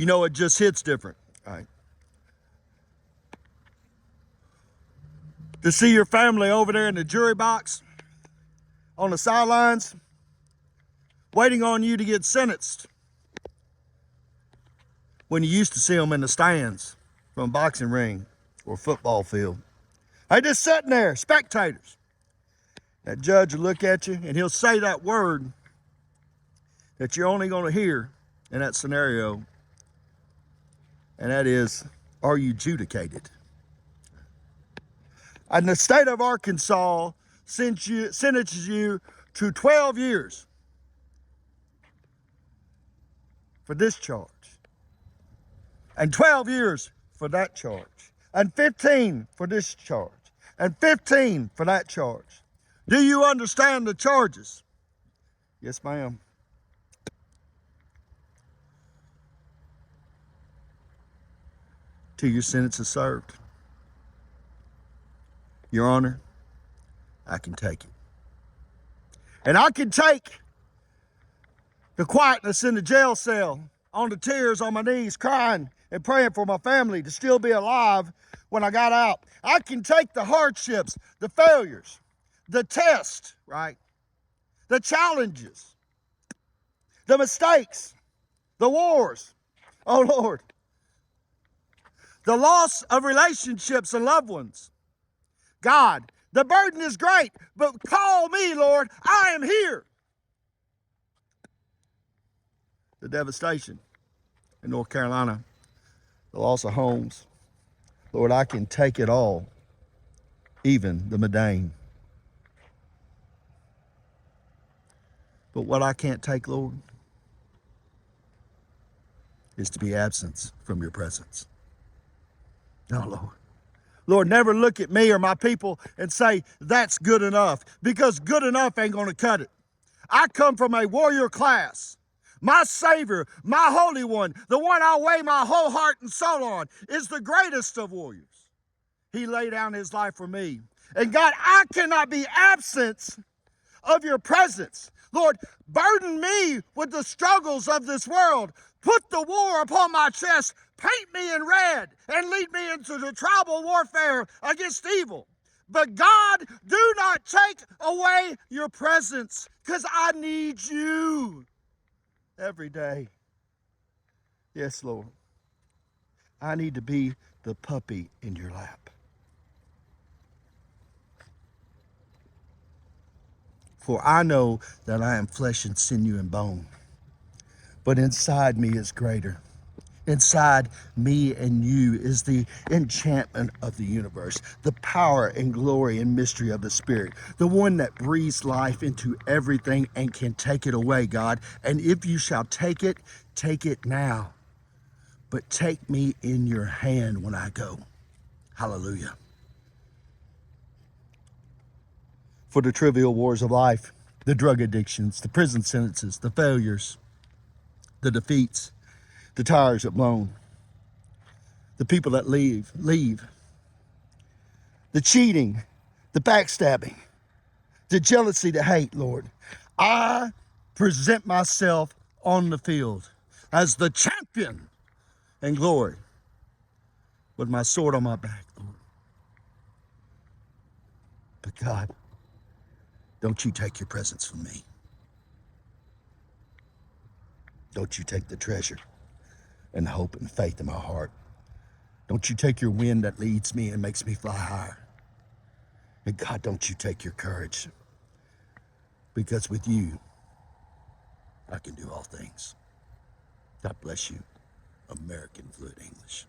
you know it just hits different, right? To see your family over there in the jury box, on the sidelines, waiting on you to get sentenced, when you used to see them in the stands from a boxing ring or football field. They just sitting there, spectators. That judge will look at you and he'll say that word that you're only going to hear in that scenario, and that is, are you adjudicated? And the state of Arkansas sentences you to 12 years for this charge, and 12 years for that charge, and 15 for this charge, and 15 for that charge. Do you understand the charges? Yes, ma'am. Till your sentence is served. Your Honor, I can take it. And I can take the quietness in the jail cell, on the tears on my knees, crying and praying for my family to still be alive when I got out. I can take the hardships, the failures, the tests, right? The challenges, the mistakes, the wars. Oh, Lord. The loss of relationships and loved ones. God, the burden is great, but call me, Lord. I am here. The devastation in North Carolina, the loss of homes. Lord, I can take it all, even the mundane. But what I can't take, Lord, is to be absent from your presence. No, Lord. Lord, never look at me or my people and say, that's good enough, because good enough ain't going to cut it. I come from a warrior class. My Savior, my Holy One, the one I weigh my whole heart and soul on, is the greatest of warriors. He laid down his life for me. And God, I cannot be absent of your presence. Lord, burden me with the struggles of this world. Put the war upon my chest. Paint me in red and lead me into the tribal warfare against evil. But God, do not take away your presence, because I need you every day. Yes, Lord. I need to be the puppy in your lap. For I know that I am flesh and sinew and bone, but inside me is greater. Inside me and you is the enchantment of the universe, the power and glory and mystery of the Spirit, the one that breathes life into everything and can take it away, God. And if you shall take it now. But take me in your hand when I go. Hallelujah. For the trivial wars of life, the drug addictions, the prison sentences, the failures, the defeats, the tires that blown, the people that leave, the cheating, the backstabbing, the jealousy, the hate, Lord. I present myself on the field as the champion in glory with my sword on my back, Lord. But God, don't you take your presence from me. Don't you take the treasure and hope and faith in my heart. Don't you take your wind that leads me and makes me fly higher. And God, don't you take your courage, because with you, I can do all things. God bless you, American Fluent English.